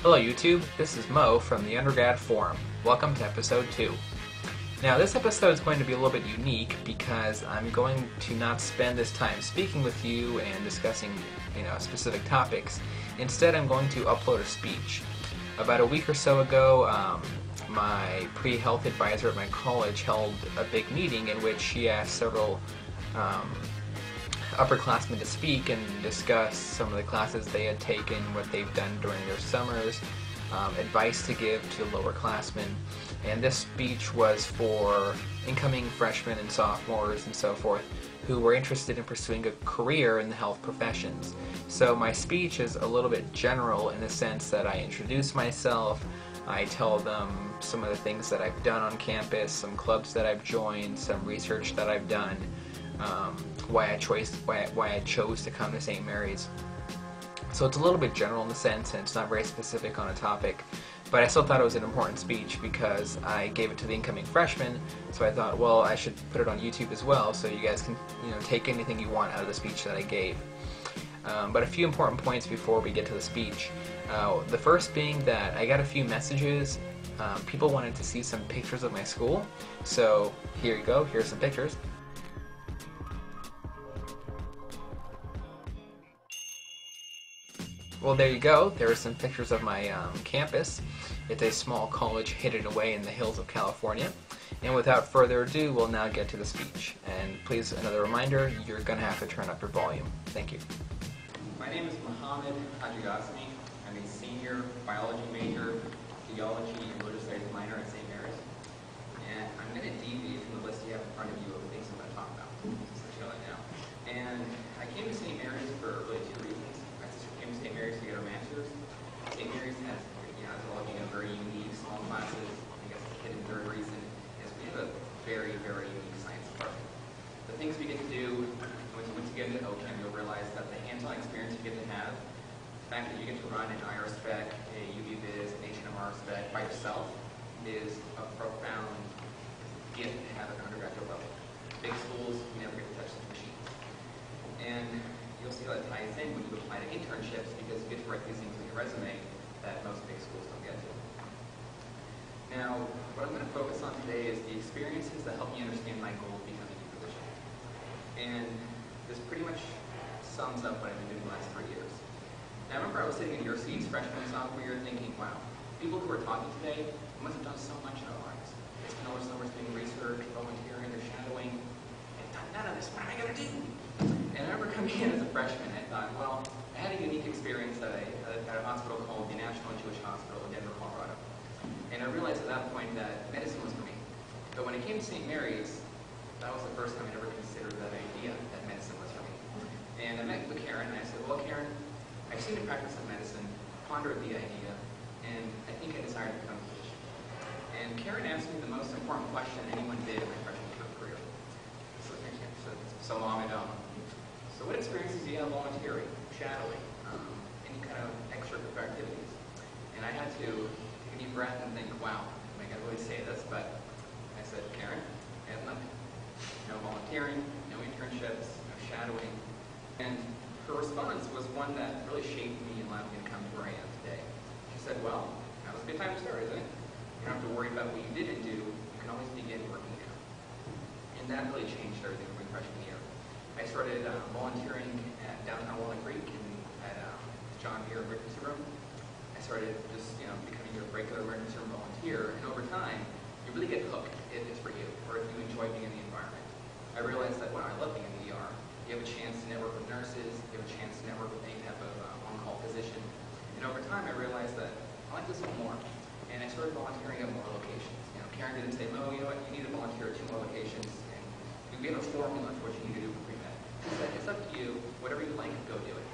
Hello YouTube, this is Mo from the Undergrad Forum. Welcome to episode 2. Now this episode is going to be a little bit unique because I'm going to not spend this time speaking with you and discussing specific topics. Instead I'm going to upload a speech. About a week or so ago, my pre-health advisor at my college held a big meeting in which she asked several upperclassmen to speak and discuss some of the classes they had taken, what they've done during their summers, advice to give to the lowerclassmen. And this speech was for incoming freshmen and sophomores and so forth who were interested in pursuing a career in the health professions. So my speech is a little bit general in the sense that I introduce myself, I tell them some of the things that I've done on campus, some clubs that I've joined, some research that I've done, why I chose to come to St. Mary's. So it's a little bit general in the sense, and it's not very specific on a topic, but I still thought it was an important speech because I gave it to the incoming freshmen, so I thought, well, I should put it on YouTube as well so you guys can take anything you want out of the speech that I gave. But a few important points before we get to the speech. The first being that I got a few messages. People wanted to see some pictures of my school, so here you go, here's some pictures. Well, there you go. There are some pictures of my campus. It's a small college hidden away in the hills of California. And without further ado, we'll now get to the speech. And please, another reminder, you're going to have to turn up your volume. Thank you. My name is Mohammed Hajigasmi. I'm a senior biology major, theology, and religious studies minor at St. Mary's. And I'm going to deviate from the list you have in front of you of things I'm going to talk about, just to let you know that now. And I came to St. Mary's for really two reasons. St. Mary's to get our master's. St. Mary's has, as all of you know, very unique small classes. I guess the hidden third reason is we have a very, very unique science department. The things we get to do, once you get into OChem, you'll realize that the hands-on experience you get to have, the fact that you get to run an IR spec, a UV Viz, an HNMR spec by yourself is a profound gift to have at an undergraduate level. Big schools, you never get to touch these machines. And you'll see how that ties in when you apply to internships because you get to write these things on your resume that most big schools don't get to. Now, what I'm going to focus on today is the experiences that help me understand my goal of becoming a physician. And this pretty much sums up what I've been doing the last 3 years. Now, I remember I was sitting in your seats freshman and sophomore year thinking, wow, people who are talking today must have done so much in their lives. They spend all their summers doing research, volunteering, they're shadowing. They've done none of this. What am I going to do? And I remember coming in as a freshman, I thought, well, I had a unique experience at a hospital called the National Jewish Hospital in Denver, Colorado. And I realized at that point that medicine was for me. But when it came to St. Mary's, that was the first time I ever considered that idea that medicine was for me. And I met with Karen, and I said, well, Karen, I've seen the practice of medicine, pondered the idea, and I think I desire to become a physician. And Karen asked me the most important question anyone did in my freshman career. So Mom, so what experiences do you have volunteering, shadowing, any kind of extracurricular activities? And I had to take a deep breath and think, wow, am I going to really say this? But I said, Karen, I have nothing. No volunteering, no internships, no shadowing. And her response was one that really shaped me and allowed me to come to where I am today. She said, well, that was a good time to start, isn't it? You don't have to worry about what you didn't do. You can always begin working now. And that really changed everything from my freshman year. I started volunteering at downtown Walnut Creek at John Muir Emergency Room. I started just becoming a regular emergency room volunteer, and over time, you really get hooked if it's for you, or if you enjoy being in the environment. I realized that, wow, I love being in the ER. You have a chance to network with nurses, you have a chance to network with any type of on-call physician. And over time, I realized that I like this one more, and I started volunteering at more locations. Karen didn't say, "Oh, you know what, you need to volunteer at 2 more locations," and we have a formula for what you need to do for pre-med. She said, it's up to you, whatever you like, go do it.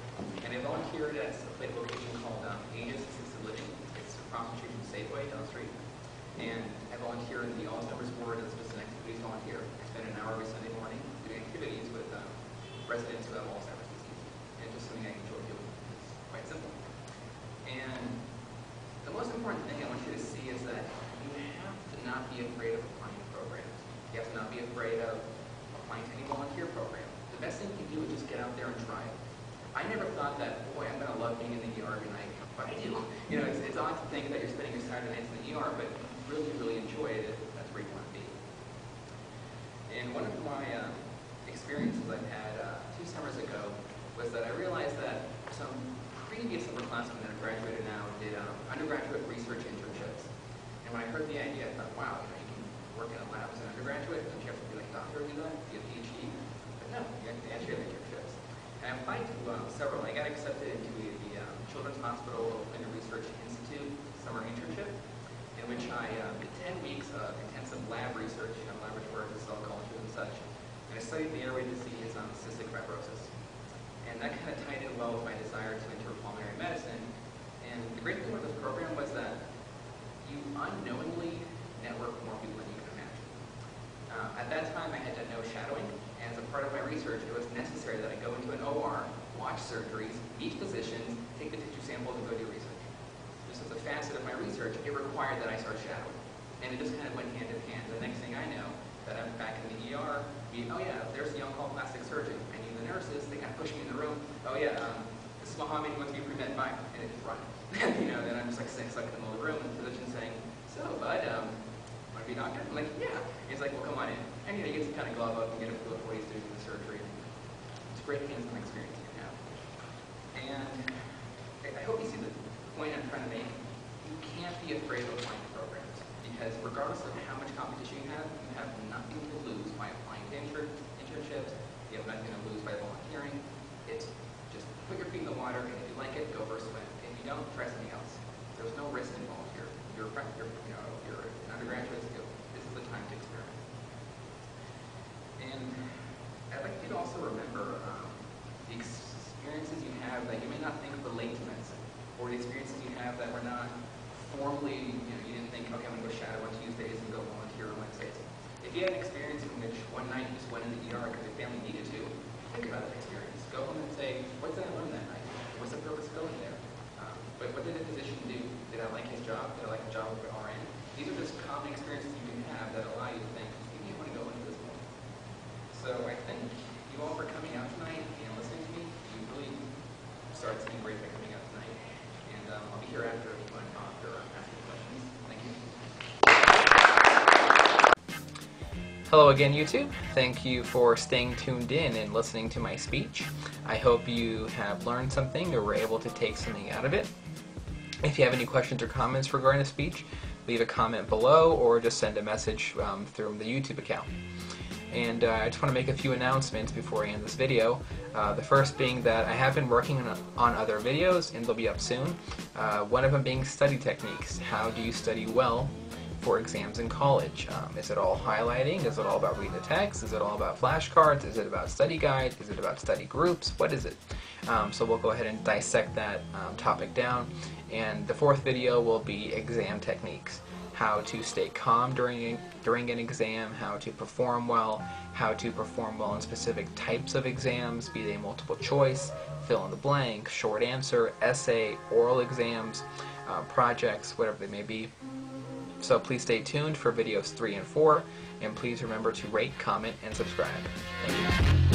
And I volunteered at a location called Aegis Assisted Living. It's across the street from Safeway down the street. And I volunteered in the Alzheimer's Board as just an activities volunteer. I spent an hour every Sunday morning doing activities with residents who have Alzheimer's disease. And just something I enjoy doing. It's quite simple. And the most important thing I want you to see is that you have to not be afraid of applying to programs. You have to not be afraid of applying to any volunteer program. The best thing you can do is just get out there and try it. I never thought that, boy, I'm going to love being in the ER tonight, but what I do. You know, it's odd to think that you're spending your Saturday nights in the ER, but really, really enjoy it if that's where you want to be. And one of my experiences I've had 2 summers ago was that I realized that some previous upperclassmen that have graduated now did undergraduate research internships. And when I heard the idea, I thought, wow, you know, you can work in a lab as an undergraduate, don't you have to be like a doctor to do that, be a PhD? But no, you actually have internships. And I applied to several. I got accepted into the Children's Hospital Clinical Research Institute summer internship, in which I did 10 weeks of intensive lab research in laboratories and cell cultures and such. And I studied the airway disease on cystic fibrosis. And that kind of tied in well with my desire to enter pulmonary medicine. And the great thing about this program was that you unknowingly network more people than you can imagine. At that time, I had done no shadowing, and as a part of my research, it was necessary that I go into an OR, watch surgeries, meet physicians, take the tissue samples, and go do research. Just as a facet of my research, it required that I start shadowing. And it just kind of went hand in hand. The next thing I know, that I'm back in the ER, oh yeah, there's a young called plastic surgeon. I knew the nurses, they kind of pushed me in the room. Oh yeah, this is Mohammed, he wants to be pre-med 5, and it just run. You know, then I'm just like sitting stuck in the middle of the room, and the physician's saying, so bud, want to be a doctor? I'm like, yeah. He's like, well, come on in. And you know, he gets to kind of glove up and get a feel for what he's doing in the surgery. It's a great hands-on experience you can have. And I hope you see the point I'm trying to make. You can't be afraid of applying to programs, because regardless of how much competition you have nothing to lose by applying to internships. You have nothing to lose by volunteering. It's just put your feet in the water, and if you like it, go for a swim. If you don't, try something else. There's no risk involved here. You're an undergraduate, this is the time to experiment. And I'd like you to also remember the experiences you have that you may not think relate to medicine, or the experiences you have that were not formally, you didn't think, okay, I'm going to go shadow on Tuesdays and go volunteer on Wednesdays. If you had an experience in which one night you just went in the ER because your family needed to, think about that experience. Go home and say, what did I learn that night? What's the purpose of going there? But what did the physician do? Did I like his job? Did I like the job of the RN? These are just common experiences you can have that allow you to think, maybe I want to go into this more. So I thank you all for coming out tonight and listening to me. You really started seeing great by coming out tonight. And I'll be here after if you want to talk or ask any questions. Thank you. Hello again, YouTube. Thank you for staying tuned in and listening to my speech. I hope you have learned something or were able to take something out of it. If you have any questions or comments regarding the speech, leave a comment below or just send a message through the YouTube account. And I just want to make a few announcements before I end this video. The first being that I have been working on other videos, and they'll be up soon. One of them being study techniques. How do you study well for exams in college? Is it all highlighting? Is it all about reading the text? Is it all about flashcards? Is it about study guides? Is it about study groups? What is it? So we'll go ahead and dissect that topic down. And the fourth video will be exam techniques. How to stay calm during an exam, how to perform well in specific types of exams, be they multiple choice, fill in the blank, short answer, essay, oral exams, projects, whatever they may be. So please stay tuned for videos 3 and 4, and please remember to rate, comment, and subscribe. Thank you.